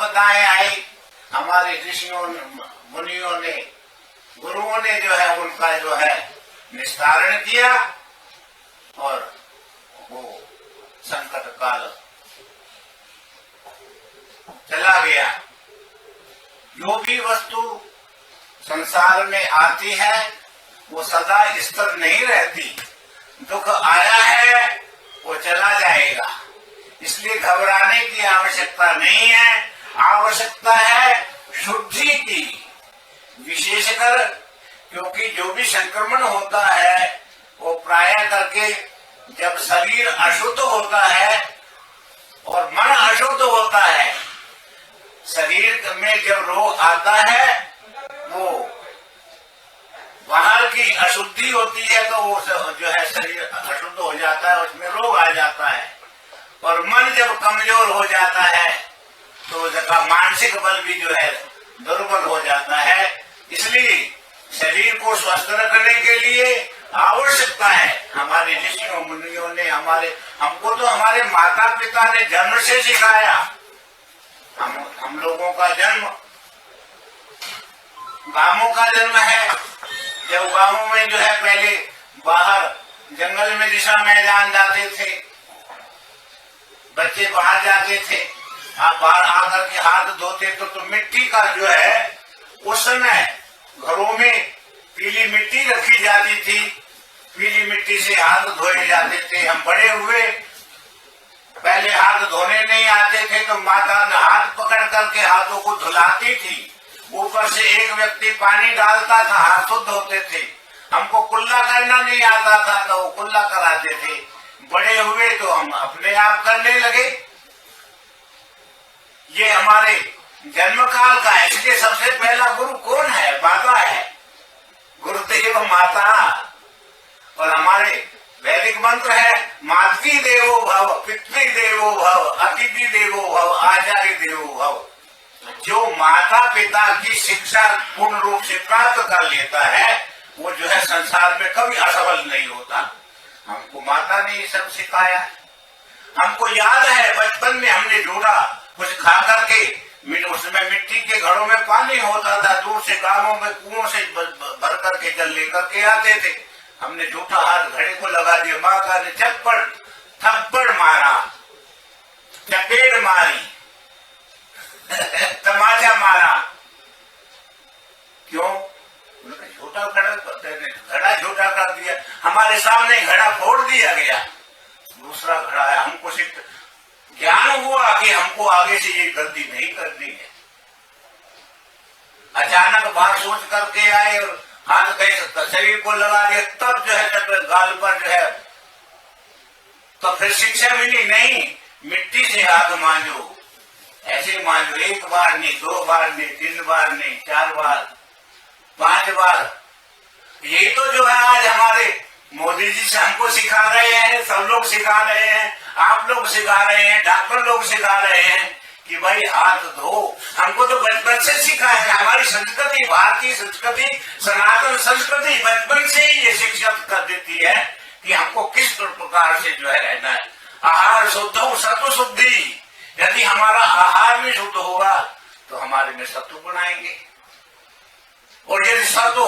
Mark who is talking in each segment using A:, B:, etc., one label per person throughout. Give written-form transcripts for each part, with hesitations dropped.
A: आपदाएं आई, हमारे ऋषियों मुनियों ने, गुरुओं ने जो है उनका जो है निस्तारण किया और वो संकट काल चला गया। जो भी वस्तु संसार में आती है वो सदा स्थिर नहीं रहती। दुख आया है वो चला जाएगा, इसलिए घबराने की आवश्यकता नहीं है। आवश्यकता है शुद्धि की, विशेषकर क्योंकि जो भी संक्रमण होता है वो प्रायः करके जब शरीर अशुद्ध होता है और मन अशुद्ध होता है, शरीर में जब रोग आता है वो बाहर की अशुद्धि होती है तो वो जो है शरीर अशुद्ध हो जाता है, उसमें रोग आ जाता है। और मन जब कमजोर हो जाता है तो उसका मानसिक बल भी जो है दुर्बल हो जाता है। इसलिए शरीर को स्वस्थ रखने के लिए आवश्यकता है। हमारे ऋषियों मुनियों ने हमको तो हमारे माता पिता ने जन्म से सिखाया। हम लोगों का जन्म गांवों का जन्म है। जब गांवों में जो है पहले बाहर जंगल में दिशा मैदान जाते थे, बच्चे बाहर जाते थे, आप बाहर आकर के हाथ धोते तो मिट्टी का जो है उस समय घरों में पीली मिट्टी रखी जाती थी, पीली मिट्टी से हाथ धोए जाते थे। हम बड़े हुए, पहले हाथ धोने नहीं आते थे तो माता ने हाथ पकड़ करके हाथों को धुलाती थी, ऊपर से एक व्यक्ति पानी डालता था, हाथ शुद्ध होते थे। हमको कुल्ला करना नहीं आता था तो वो कुल्ला कराते थे। बड़े हुए तो हम अपने आप करने लगे। ये हमारे जन्म काल का है। इसलिए सबसे पहला गुरु कौन है? माता है, गुरुदेव माता। और हमारे वैदिक मंत्र है मातृ देवो भव, पितृ देवो भव, अतिथि देवो भव, आचार्य देवो भव। जो माता पिता की शिक्षा पूर्ण रूप से प्राप्त कर लेता है वो जो है संसार में कभी असफल नहीं होता। हमको माता ने ये सब सिखाया। हमको याद है बचपन में हमने ढूंढा कुछ खा करके, उसमें मिट्टी के घड़ों में पानी होता था, दूर से गांवों में कुओं से भर करके जल लेकर के आते थे। हमने झूठा हाथ घड़े को लगा दिया, माँ का ने थप्पड़ मारा, चपेट मारी, तमाचा मारा। क्यों? झूठा घड़ा झूठा कर दिया, हमारे सामने घड़ा फोड़ दिया गया, दूसरा घड़ा है। हमको ज्ञान हुआ कि हमको आगे से ये गलती नहीं करनी है। अचानक बात सोच करके आए और हाथ कहीं शरीर को लगा दिया, तब जो है जब गाल पर जो है तो फिर शिक्षा मिली, नहीं मिट्टी से हाथ मांजो, ऐसे मांजो, एक बार नहीं, दो बार नहीं, 3 बार नहीं, 4 बार, 5 बार। यही तो जो है आज हमारे मोदी जी से हमको सिखा रहे हैं, सब लोग सिखा रहे हैं, आप लोग सिखा रहे हैं, डॉक्टर लोग सिखा रहे हैं कि भाई हाथ धो। हमको तो बचपन से सिखाया है। हमारी संस्कृति, भारतीय संस्कृति, सनातन संस्कृति बचपन से ही ये शिक्षा कर देती है कि हमको किस प्रकार से जो है रहना है। आहार शुद्ध हो, सत्व शुद्धि। यदि हमारा आहार भी शुद्ध होगा तो हमारे में सत्व गुण आएंगे, और यदि सत्व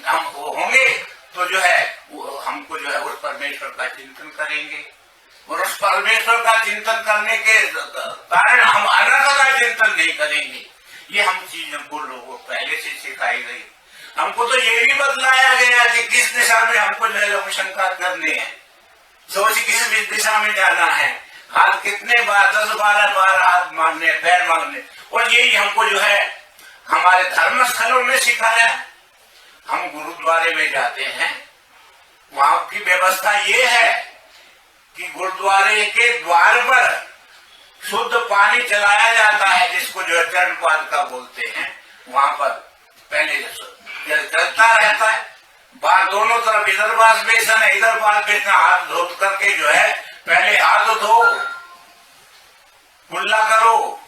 A: हम होंगे तो जो है हमको जो है उस परमेश्वर का चिंतन करेंगे, और उस परमेश्वर का चिंतन करने के कारण हम अनर्थ का चिंतन नहीं करेंगे। ये हम चीज हमको लोगों पहले से सिखाई गई। हमको तो ये भी बतलाया गया कि किस दिशा में हमको जो है अनुसंधान करने हैं, सोच किस दिशा में जाना है, हाथ कितने बार, 10-12 बार हाथ मारने, पैर मारने। और यही हमको जो है हमारे धर्म स्थलों में सिखाया। हम गुरुद्वारे में जाते हैं, वहां की व्यवस्था ये है कि गुरुद्वारे के द्वार पर शुद्ध पानी चलाया जाता है, जिसको जो है चरणपाद का बोलते हैं। वहां पर पहले जल चलता रहता है, बाहर दोनों तरफ, इधर वाश बेसन है, इधर वाश बेसन, हाथ धो करके जो है पहले हाथ धो, कुल्ला करो,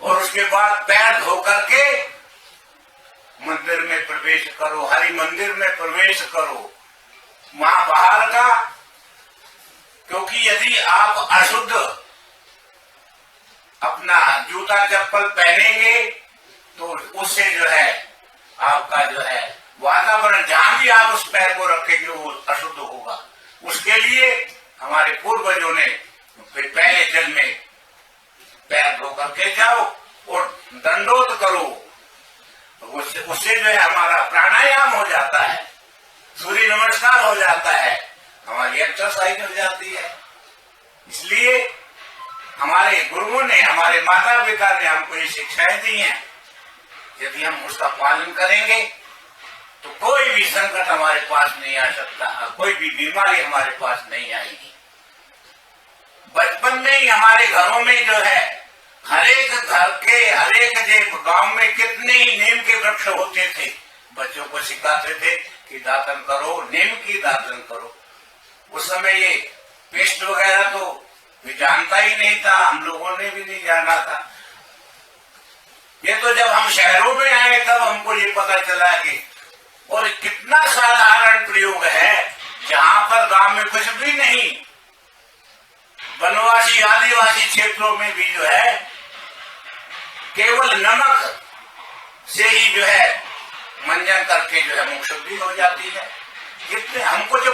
A: और उसके बाद पैर धो करके मंदिर में प्रवेश करो, हरि मंदिर में प्रवेश करो। वहां बाहर का, क्योंकि यदि आप अशुद्ध अपना जूता जूता चप्पल पहनेंगे तो उससे जो है आपका जो है वातावरण जहां भी आप उस पैर को रखेंगे वो अशुद्ध होगा। उसके लिए हमारे पूर्वजों ने फिर पहले जल में पैर धो करके जाओ और दंडोत करो, उससे जो है हमारा प्राणायाम हो जाता है, सूर्य नमस्कार हो जाता है, हमारी एक्सरसाइज हो जाती है। इसलिए हमारे गुरुओं ने, हमारे माता पिता ने हमको ये शिक्षाएं दी हैं। यदि हम उसका पालन करेंगे तो कोई भी संकट हमारे पास नहीं आ सकता, कोई भी बीमारी हमारे पास नहीं आएगी। बचपन में ही हमारे घरों में जो है हरेक घर के हरेक गांव में कितने ही नीम के वृक्ष होते थे, बच्चों को सिखाते थे कि दातन करो, नीम की दातन करो। उस समय ये पेस्ट वगैरह तो जानता ही नहीं था, हम लोगों ने भी नहीं जाना था। ये तो जब हम शहरों में आए तब हमको ये पता चला कि और कितना साधारण प्रयोग है, जहां पर गांव में कुछ भी नहीं, वनवासी आदिवासी क्षेत्रों में भी जो है केवल नमक से ही जो है मंजन करके जो है मुख शुद्धि हो जाती है। कितने हमको जो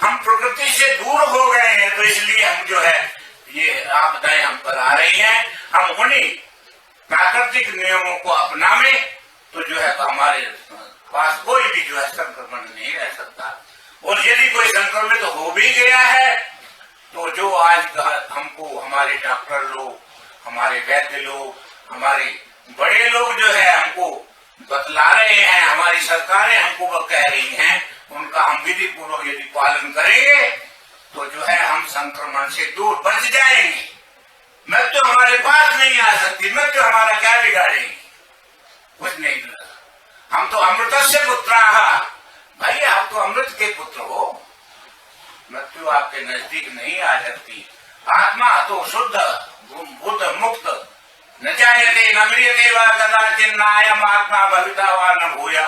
A: हम प्रकृति से दूर हो गए हैं, तो इसलिए हम जो है ये आपदाएं हम पर आ रही हैं। हम उन्हीं प्राकृतिक नियमों को अपनावे तो जो है हमारे पास कोई भी जो है संक्रमण नहीं रह सकता। और यदि कोई संक्रमित हो भी गया है तो जो आज हमको हमारे डॉक्टर लोग, हमारे वैद्य लोग, हमारे बड़े लोग जो है हमको बतला रहे हैं, हमारी सरकारें हमको वो कह रही हैं, उनका हम विधि पूर्वक यदि पालन करेंगे तो जो है हम संक्रमण से दूर बच जाएंगे। मृत्यु तो हमारे पास नहीं आ सकती, मृत्यु तो हमारा क्या बिगाड़ेगी, कुछ नहीं। हम तो अमृत से पुत्र, भाई आप तो अमृत के पुत्र हो, मृत्यु आपके नजदीक नहीं आ सकती। आत्मा तो शुद्ध बुद्ध मुक्त न जायते न म्रियते वा कदाचिन नायम आत्मा भविता वा न भूया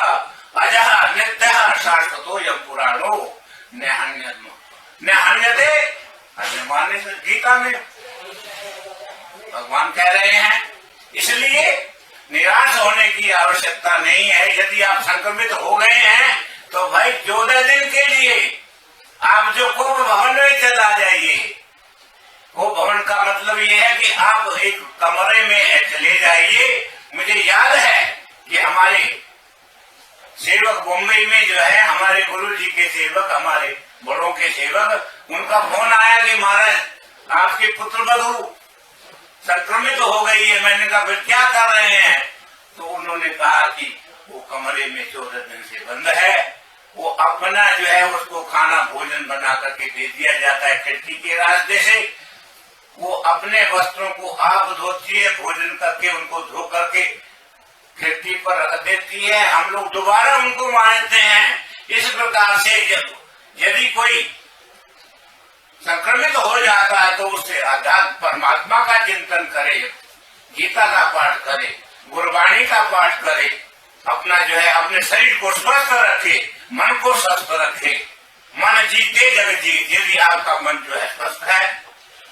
A: अजः नित्यः शाश्वतोऽयं पुराणो न हन्यते। मानने से गीता में भगवान कह रहे हैं। इसलिए निराश होने की आवश्यकता नहीं है। यदि आप संक्रमित हो गए हैं तो भाई 14 दिन के लिए आप जो कोप भवन में चला जाइए। कोप भवन का मतलब ये है कि आप एक कमरे में चले जाइए। मुझे याद है कि हमारे सेवक मुंबई में जो है, हमारे गुरु जी के सेवक, हमारे बड़ों के सेवक, उनका फोन आया कि महाराज आपके पुत्र बधू संक्रमित हो गई है। मैंने कहा फिर क्या कर रहे हैं? तो उन्होंने कहा कि वो कमरे में 14 दिन से बंद है, वो अपना जो है उसको खाना भोजन बना करके दे दिया जाता है खिड़की के रास्ते से। वो अपने वस्त्रों को आप धोती है, भोजन करके उनको धो करके खिड़की पर रख देती है, हम लोग दोबारा उनको मानते हैं। इस प्रकार से यदि कोई संक्रमित हो जाता है तो उससे आध्यात्म परमात्मा का चिंतन करे, गीता का पाठ करे, गुरबाणी का पाठ करे, अपना जो है अपने शरीर को स्वस्थ रखे, मन को स्वस्थ रखे। मन जीते जग जीत। यदि आपका मन जो है स्वस्थ है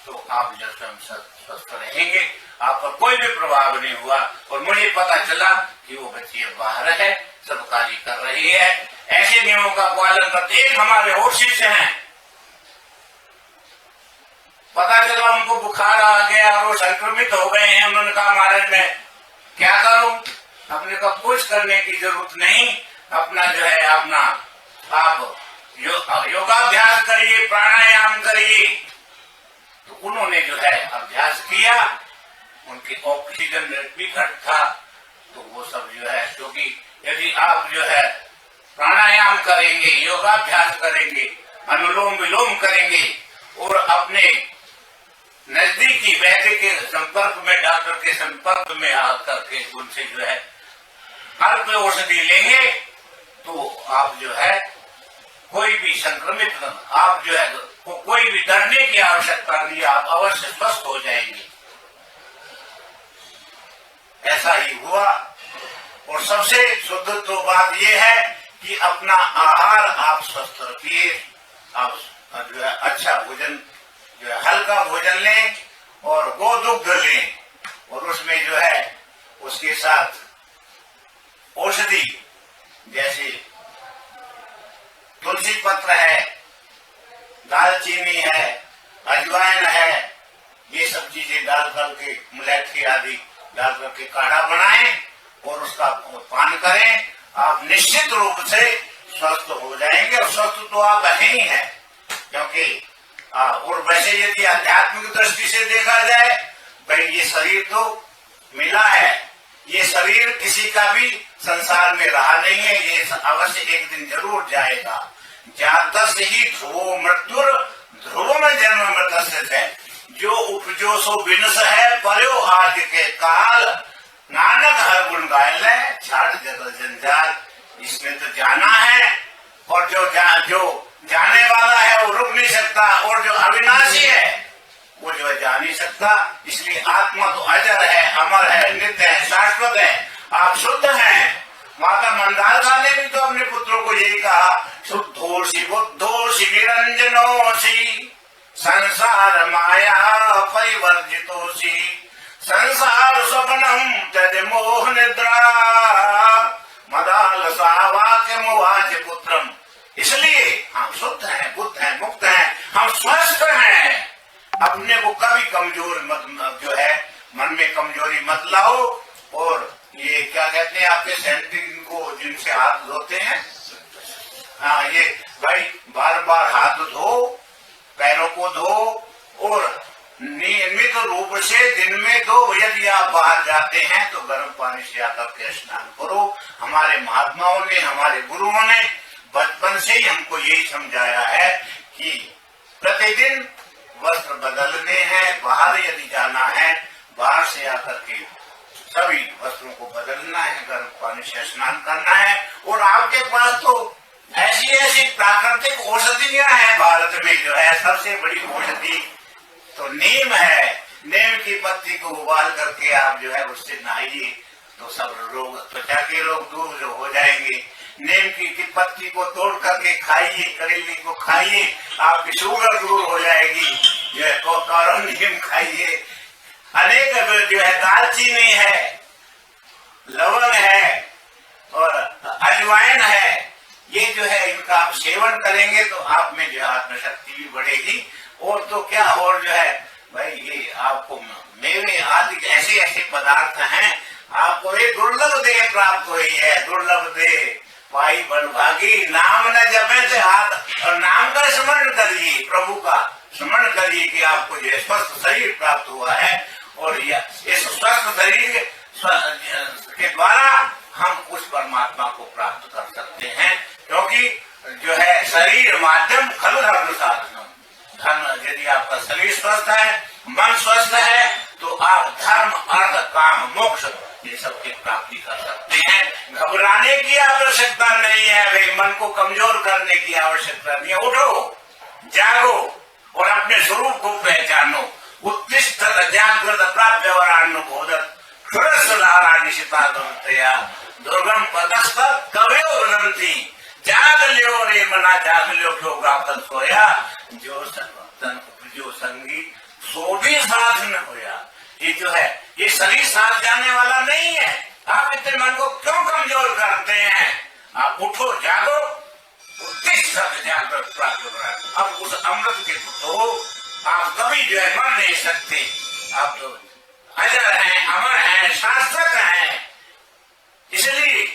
A: तो आप जो स्वयं स्वस्थ रहेंगे, आप पर कोई भी प्रभाव नहीं हुआ। और मुझे पता चला कि वो बच्ची बाहर है, सब कार्य कर रही है, ऐसे नियमों का पालन करते। एक हमारे और शिष्य हैं, पता चला उनको बुखार आ गया और वो संक्रमित हो गए हैं। उन्होंने कहा महाराज मैं क्या करूं? अपने को कुछ करने की जरूरत नहीं, अपना जो है अपना आप योगाभ्यास करिए, प्राणायाम करिए। तो उन्होंने जो है अभ्यास किया, उनकी ऑक्सीजन रेट भी घट था। तो वो सब जो है, क्योंकि यदि आप जो है प्राणायाम करेंगे, योगाभ्यास करेंगे, अनुलोम विलोम करेंगे और अपने नजदीकी वैद्य के संपर्क में, डॉक्टर के संपर्क में आकर के उनसे जो है अल्प औषधि लेंगे तो आप जो है कोई भी संक्रमित, आप जो है कोई भी डरने की आवश्यकता नहीं, आप अवश्य स्वस्थ हो जाएंगे। ऐसा ही हुआ। और सबसे शुद्ध तो बात यह है कि अपना आहार आप स्वस्थ रखिए, आप जो है अच्छा भोजन, जो है हल्का भोजन लें और गोदुग्ध लें और उसमें जो है उसके साथ औषधि जैसे तुलसी पत्र है, दालचीनी है, अजवाइन है, ये सब चीजें डाल करके मुलैठी आदि डाल करके काढ़ा बनाएं और उसका पान करें। आप निश्चित रूप से स्वस्थ हो जाएंगे। और स्वस्थ तो आप ही हैं, क्योंकि और वैसे यदि आध्यात्मिक दृष्टि से देखा जाए, भाई ये शरीर तो मिला है, ये शरीर किसी का भी संसार में रहा नहीं है, ये अवश्य एक दिन जरूर जाएगा। जातस ही ध्रुवो मृत्युर ध्रुव में जन्म मृत है, जो उपजो सो विनस है पर्यो आज के काल, नानक हर गुण गायल छाड़ जगत जंजाल। इसमें तो जाना है, और जो जाने वाला है वो रुक नहीं सकता, और जो अविनाशी है वो जो जा नहीं सकता। इसलिए आत्मा तो अजर है, अमर है, नित्य है, शाश्वत है। आप शुद्ध हैं। माता मंदालसा ने भी तो अपने पुत्रों को यही कहा, शुद्धोषि बुद्धोषि निरंजनोषि संसार माया परिवर्जितोषि, संसार स्वप्नम तद मोह निद्रा, मदालसा वाक्य मुवाच पुत्रम। इसलिए हम शुद्ध हैं, बुद्ध हैं, मुक्त हैं, हम स्वस्थ हैं। अपने को कभी कमजोर मत, जो है मन में कमजोरी मत लाओ। और ये क्या कहते हैं आपके सैनिटाइजर को जिनसे हाथ धोते हैं, हाँ, ये भाई बार बार हाथ धो, पैरों को धो, और नियमित रूप से दिन में 2 यदि आप बाहर जाते हैं तो गर्म पानी से आकर के स्नान करो। हमारे महात्माओं ने, हमारे गुरुओं ने बचपन से ही हमको यही समझाया है कि प्रतिदिन वस्त्र बदलने हैं। बाहर यदि जाना है, बाहर से आकर के सभी वस्त्रों को बदलना है, गर्म पानी से स्नान करना है। और आपके पास तो ऐसी ऐसी प्राकृतिक औषधियां हैं भारत में, जो है सबसे बड़ी औषधि तो नीम है। नीम की पत्ती को उबाल करके आप जो है उससे नहाइए तो सब रोग, त्वचा के रोग दूर जो हो जाएंगे। नीम की पत्ती को तोड़ करके खाइए, करेले को खाइए, आपकी शुगर दूर हो जाएगी। जो है कोकारो नीम खाइए। अनेक जो है दालचीनी है, लवंग है और अजवाइन है, ये जो है इनका आप सेवन करेंगे तो आप में जो है आत्मशक्ति भी बढ़ेगी। और तो क्या, और जो है भाई ये आपको मेवे आदि ऐसे ऐसे पदार्थ हैं, आपको ये दुर्लभ देह प्राप्त हुई है। दुर्लभ देह पाई बलभागी, नाम न जपे से हाथ, और नाम का स्मरण करिए, प्रभु का स्मरण करिए कि आपको जो स्वस्थ शरीर प्राप्त हुआ है। और इस स्वस्थ शरीर के द्वारा हम उस परमात्मा को प्राप्त कर सकते हैं, क्योंकि जो है शरीर माध्यम खल धर्म साधन। धर्म, यदि आपका शरीर स्वस्थ है, मन स्वस्थ है, तो आप धर्म, अर्थ, काम, मोक्ष ये सब की प्राप्ति कर सकते हैं। घबराने की आवश्यकता नहीं है, भाई मन को कमजोर करने की आवश्यकता नहीं है। उठो, जागो और अपने स्वरूप को पहचानो। उत्तिष्ठ जागृत प्राप्य वरानुबोधत, दुर्गम पदस्थ कवयो वदंती, जाग लियो रे मना, जाग लियो क्यों गाफल सोया, जो तन उपजो संगी सो भी साथ न होया। ये जो है ये शरीर साथ जाने वाला नहीं है। आप इतने मन को क्यों कमजोर करते हैं? आप उठो, जागो, उत्तिष्ठ जागृत प्राप्त। अब उस अमृत के पुत्र आप कभी जो है मर नहीं सकते। आप तो अजर हैं, अमर हैं, शाश्वत हैं। इसलिए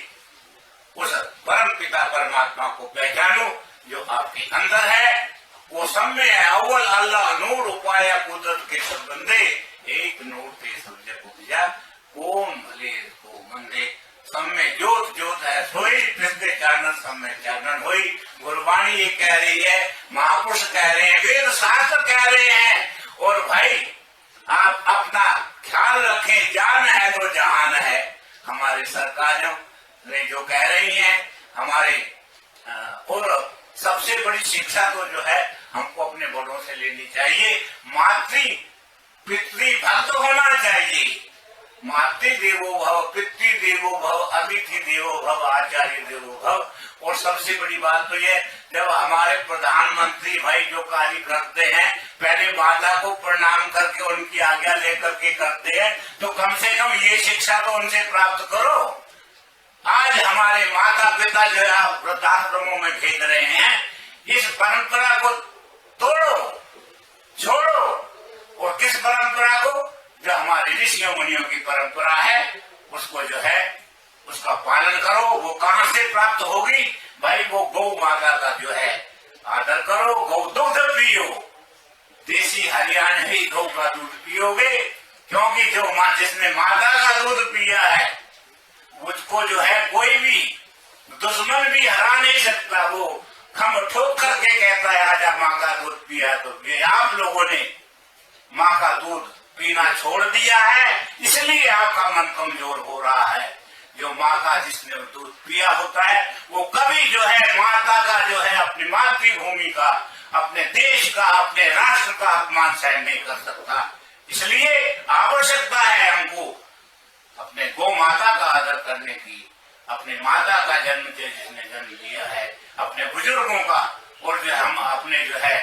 A: उस परम पिता परमात्मा को पहचानो जो आपके अंदर है, वो सब में है। अव्वल अल्लाह नूर उपाया कुदरत के सब बंदे, एक नूर ते सब जग उपजा, कौन भले को मंदे। सब में ज्योत ज्योत है सोई, जिसके चानन सब में चानन हुई। गुरबाणी ये कह रही है, महापुरुष कह रहे हैं, वेद शास्त्र कह रहे हैं। और भाई आप अपना ख्याल रखें, जान है तो जहान है। हमारी सरकारों ने जो कह रही हैं, हमारे और सबसे बड़ी शिक्षा तो जो है हमको अपने बड़ों से लेनी चाहिए। मातृ पितृ भक्त होना चाहिए। मातृ देवो भव, पितृ देवो भव, अतिथि देवो भव, आचार्य देवो भव। और सबसे बड़ी बात तो यह जब हमारे प्रधानमंत्री भाई जो कार्य करते हैं पहले माता को प्रणाम करके उनकी आज्ञा लेकर के करते हैं, तो कम से कम ये शिक्षा तो उनसे प्राप्त करो। आज हमारे माता पिता जो है आप वृद्धाश्रमों में भेज रहे हैं, इस परंपरा को तोड़ो, छोड़ो। और किस परंपरा को? जो हमारे ऋषियों मुनियों की परंपरा है उसको जो है उसका पालन करो। वो कहाँ से प्राप्त होगी भाई? वो गौ माता का जो है आदर करो, गौ दूध पियो, देसी हरियाणवी गौ का दूध पियोगे, क्योंकि जो जिसने माता का दूध पिया है उसको जो है कोई भी दुश्मन भी हरा नहीं सकता। वो खम ठोक करके कहता है आजा माँ का दूध पिया। तो ये आप लोगों ने माँ का दूध पीना छोड़ दिया है, इसलिए आपका मन कमजोर हो रहा है। जो माँ का जिसने दूध पिया होता है वो कभी जो है माता का जो है अपनी मातृभूमि का, अपने देश का, अपने राष्ट्र का अपमान सहन नहीं कर सकता। इसलिए आवश्यकता है हमको अपने गौ माता का आदर करने की, अपने माता का जन्म जिसने जन्म दिया है, अपने बुजुर्गों का, और जो हम अपने जो है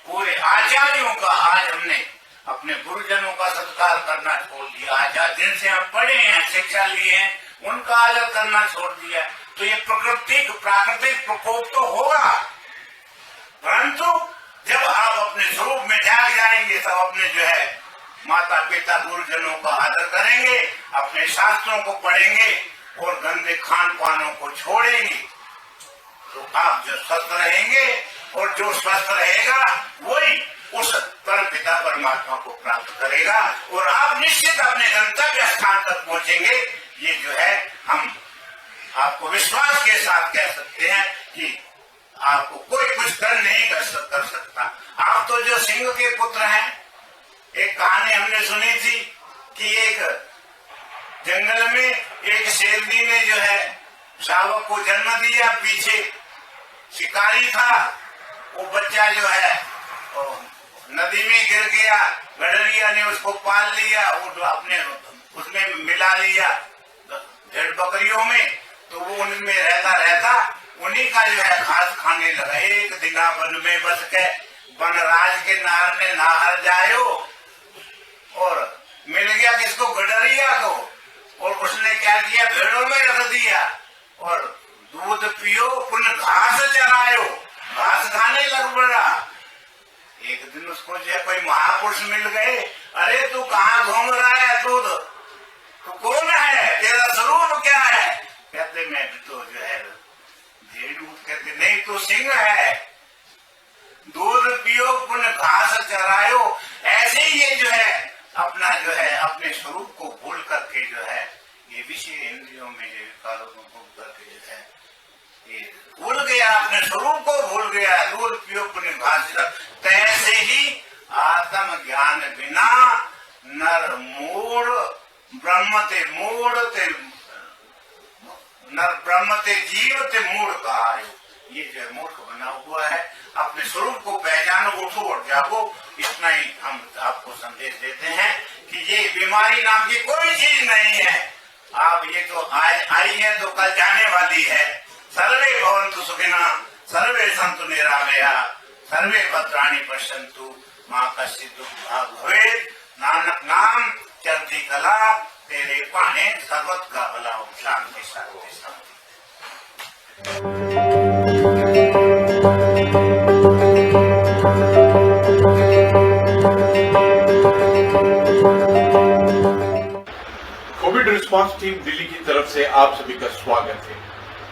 A: पूरे आचार्यों का, आज हमने अपने गुरुजनों का सत्कार करना छोड़ दिया। आज जिनसे हम पढ़े हैं, शिक्षा लिए हैं, उनका आदर करना छोड़ दिया। तो ये प्राकृतिक प्रकोप तो होगा, परंतु जब आप अपने स्वरूप में जाग जाएंगे तब अपने जो है माता पिता गुरुजनों का आदर करेंगे, अपने शास्त्रों को पढ़ेंगे और गंदे खान पानों को छोड़ेंगे, तो आप जो स्वस्थ रहेंगे। और जो स्वस्थ रहेगा वही उस परम पिता परमात्मा को प्राप्त करेगा और आप निश्चित अपने गंतव्य स्थान तक पहुंचेंगे। ये जो है हम आपको विश्वास के साथ कह सकते हैं कि आपको कोई कुछ नहीं कर सकता। आप तो जो सिंह के पुत्र हैं, एक कहानी हमने सुनी थी कि एक जंगल में एक शेरनी ने जो है शावक को जन्म दिया। पीछे शिकारी था, वो बच्चा जो है नदी में गिर गया, गडरिया ने उसको पाल लिया, वो अपने उसमें मिला लिया भेड़ बकरियों में, तो वो उनमें रहता उन्हीं का जो है घास खाने लगा। एक दिन वन में बस के वनराज के नार ने नाहर जायो, और मिल गया किसको? गडरिया को। और उसने क्या किया? भेड़ों में रख दिया और दूध पियो पुनः घास चरायो, घास खाने लग पड़ा। एक दिन उसको जो है कोई महापुरुष मिल गए, अरे तू कहाँ घूम रहा है? तू कौन है? तेरा स्वरूप क्या है? कहते मैं तो जो है भेड़ हूं। कहते नहीं, तू सिंह है, दूध पियो पुनः घास चरायो। ऐसे ही ये जो है अपना जो है अपने स्वरूप को भूल करके जो है ये विषय इंद्रियों में जो विकारों को भूल करके जो है ये भूल गया, अपने स्वरूप को भूल गया। दूध पियो पुण्य घास। तैसे ही आत्म ज्ञान बिना नर मूढ़ ब्रह्म ते मूढ़ ते नर ब्रह्म ते जीव ते मूढ़ कहा है। ये जो मूर्ख बना हुआ है, अपने स्वरूप को पहचानो, उठो और जागो। इतना ही हम आपको संदेश देते हैं कि ये बीमारी नाम की कोई चीज नहीं है। आप ये तो आज आई है तो कल जाने वाली है। सर्वे भवन्तु सुखिनः, सर्वे सन्तु निरामया, सर्वे भद्राणि पश्यन्तु, मां कश्चित् दुःखभाग् भवेत्। नानक नाम चढ़ती कला, तेरे पाने सर्वत का भला। शांति शांति शांति।
B: कोविड रिस्पांस टीम दिल्ली की तरफ से आप सभी का स्वागत है।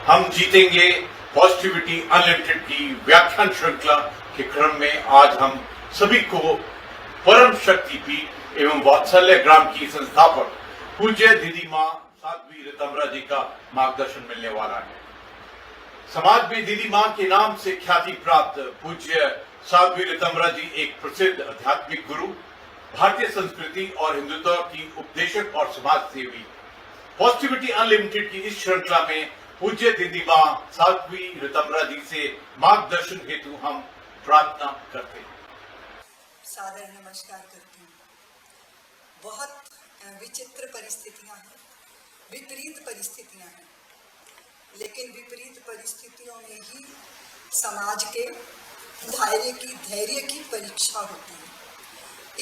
B: हम जीतेंगे पॉजिटिविटी अनलिमिटेड की व्याख्यान श्रृंखला के क्रम में आज हम सभी को परम शक्ति पीठ एवं वात्सल्य ग्राम की संस्थापक पूज्य दीदी माँ साध्वी ऋतंभरा जी का मार्गदर्शन मिलने वाला है। समाज में दीदी माँ के नाम से ख्याति प्राप्त पूज्य साध्वी ऋतंभरा जी एक प्रसिद्ध आध्यात्मिक गुरु, भारतीय संस्कृति और हिंदुत्व की उपदेशक और समाज सेवी। पॉजिटिविटी अनलिमिटेड की इस श्रृंखला में पूज्य दीदी माँ साध्वी ऋतंभरा जी से मार्गदर्शन हेतु हम प्रार्थना करते हैं।
C: सादर नमस्कार करती हूँ। बहुत विचित्र परिस्थितियां हैं, विपरीत परिस्थितियां हैं, लेकिन विपरीत परिस्थितियों में ही समाज के धैर्य की परीक्षा होती है।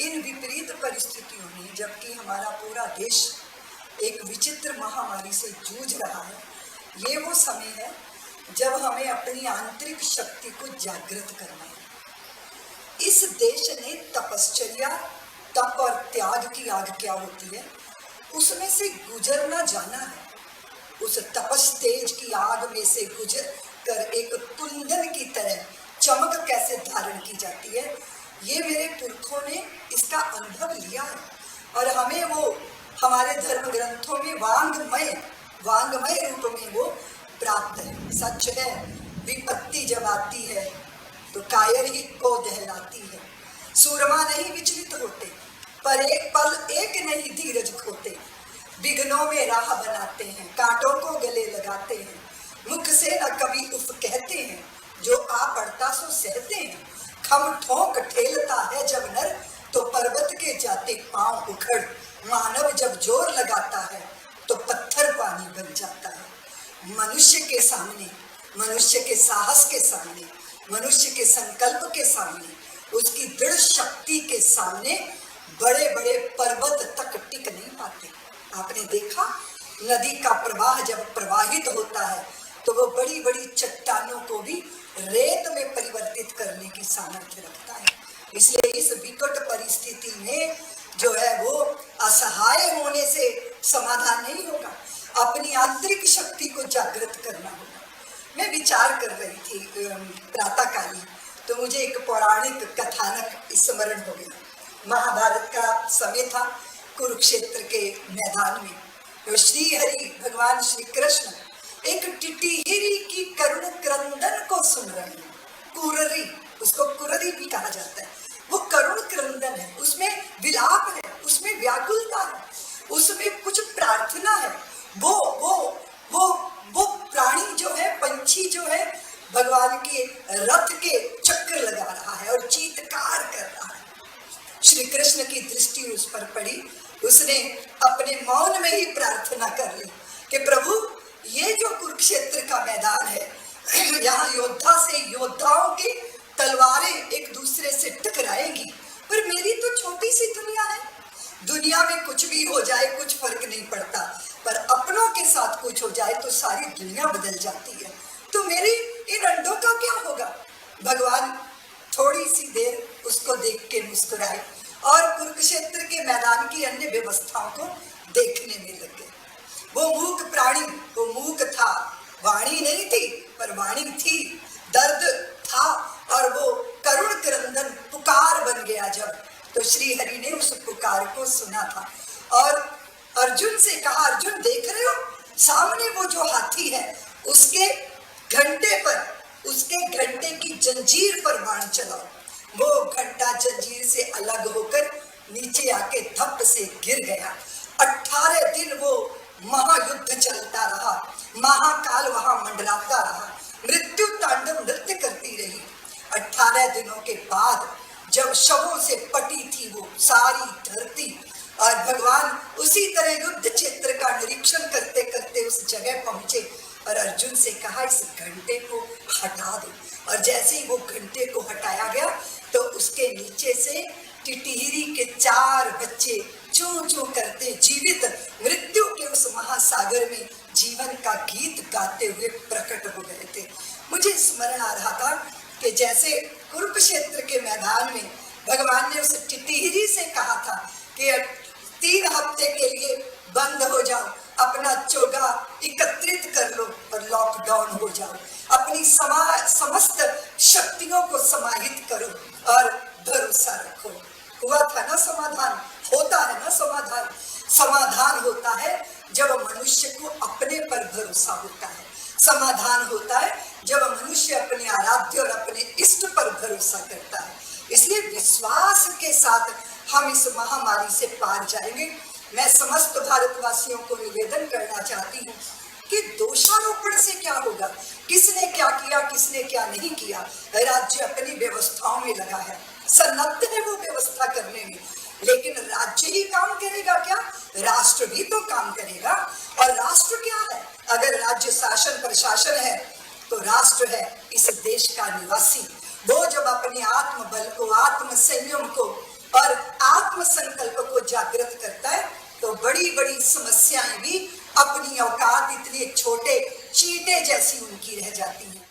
C: इन विपरीत परिस्थितियों में जबकि हमारा पूरा देश एक विचित्र महामारी से जूझ रहा है, ये वो समय है जब हमें अपनी आंतरिक शक्ति को जागृत करना है। इस देश ने तपश्चर्या, तप और त्याग की आग क्या होती है उसमें से गुजरना जाना है। उस तपस तेज की आग में से गुजर कर एक कुंदन की तरह चमक कैसे धारण की जाती है, ये मेरे पुरखों ने इसका अनुभव लिया है और हमें वो हमारे धर्म ग्रंथों में वांगमय रूप में वो प्राप्त है। सच है, विपत्ति जब आती है तो कायर ही को दहलाती है। सूरमा नहीं विचलित होते, पर एक पल एक नहीं धीरज खोते। विघ्नों में राह बनाते हैं, कांटों को गले लगाते हैं। मुख से न कभी उफ कहते हैं, जो आ पड़ता सो सहते हैं। खम ठोक ठेलता है जब नर, तो पर्वत के जाते पांव उखड़। मानव जब जोर लगाता है तो पत्थर पानी बन जाता है। मनुष्य के सामने, मनुष्य के साहस के सामने, मनुष्य के संकल्प के सामने, उसकी दृढ़ शक्ति के सामने बड़े बड़े पर्वत तक टिक नहीं पाते। आपने देखा, नदी का प्रवाह जब प्रवाहित होता है तो वो बड़ी बड़ी चट्टानों को भी रेत में परिवर्तित करने की सामर्थ्य रखता है। इसलिए इस विकट परिस्थिति में जो है वो असहाय होने से समाधान नहीं होगा, अपनी आंतरिक शक्ति को जागृत करना होगा। मैं विचार कर रही थी प्रातःकालीन, तो मुझे एक पौराणिक कथानक स्मरण हो गया। महाभारत का समय था, कुरुक्षेत्र के मैदान में तो श्री हरि भगवान श्री कृष्ण एक टिटिहिरी की करुण क्रंदन को सुन रहे हैं। कुररी, उसको कुररी भी कहा जाता है। वो करुण क्रंदन है, उसमें विलाप है, उसमें व्याकुलता है, उसमें कुछ प्रार्थना है। वो प्राणी जो है, पंछी जो है, भगवान के रथ के चक्र लगा रहा है और चीत्कार कर रहा है। श्री कृष्ण की दृष्टि उस पर पड़ी, उसने अपने मौन में ही प्रार्थना कर ली कि प्रभु, ये जो कुरुक्षेत्र का मैदान है, यहाँ योद्धा से योद्धाओं की तलवारें एक दूसरे से टकराएंगी, पर मेरी तो छोटी सी दुनिया है। दुनिया में कुछ भी हो जाए कुछ फर्क नहीं पड़ता, पर अपनों के साथ कुछ हो जाए तो सारी दुनिया बदल जाती है। तो मेरी इन अंडों का क्या होगा? भगवान थोड़ी सी देर उसको देख के मुस्कुराए और कुरुक्षेत्र के मैदान की अन्य व्यवस्थाओं को देखने में लग गए। वो मूक प्राणी, वो मूक था, वाणी नहीं थी पर वाणी थी, दर्द था और वो करुण क्रंदन पुकार बन गया जब, तो श्री हरि ने उस पुकार को सुना था और अर्जुन से कहा, अर्जुन देख रहे हो सामने वो जो हाथी है, उसके घंटे पर, उसके घंटे की जंजीर पर बाण चलाओ। वो घंटा जंजीर से अलग होकर नीचे आके धप से गिर गया। 18 दिन वो महायुद्ध चलता रहा, महाकाल वहां मंडराता रहा, मृत्यु तांडव नृत्य करती रही। 18 दिनों के बाद जब शवों से पटी थी वो सारी धरती, और भगवान उसी तरह युद्ध क्षेत्र का निरीक्षण करते करते उस जगह पहुंचे और अर्जुन से कहा, इस घंटे को हटा दो। और जैसे ही वो घंटे को हटाया गया तो उसके नीचे से टिटिहिरी के 4 बच्चे चूं चूं करते जीवित मृत्यु के उस महासागर में जीवन का गीत गाते हुए प्रकट हो गए थे। मुझे स्मरण आ रहा था कि जैसे कुरुक्षेत्र के मैदान में भगवान ने उस टिटिहिरी से कहा था कि 3 हफ्ते के लिए बंद हो जाओ, अपना चोगा एकत्रित कर लो और लॉकडाउन हो जाओ, अपनी समस्त शक्तियों को समाहित करो और भरोसा रखो। हुआ था ना समाधान? होता है ना समाधान? समाधान होता है जब मनुष्य को अपने पर भरोसा होता है। समाधान होता है जब मनुष्य अपने आराध्य और अपने इष्ट पर भरोसा करता है। इसलिए विश्वास के साथ हम इस महामारी से पार जाएंगे। मैं समस्त भारतवासियों को निवेदन करना चाहती हूँ कि दोषारोपण से क्या होगा, किसने क्या किया, किसने क्या नहीं किया। राज्य अपनी व्यवस्थाओं में लगा है, सन्नद्ध है वो व्यवस्था करने में, लेकिन राज्य ही काम करेगा क्या? राष्ट्र भी तो काम करेगा। और राष्ट्र क्या है? अगर राज्य शासन प्रशासन है तो राष्ट्र है इस देश का निवासी। वो जब अपने आत्म बल को, आत्म संयम को और आत्म संकल्प को जागृत करता है तो बड़ी बड़ी समस्याएं भी अपनी औकात इतने छोटे चींटे जैसी उनकी रह जाती हैं।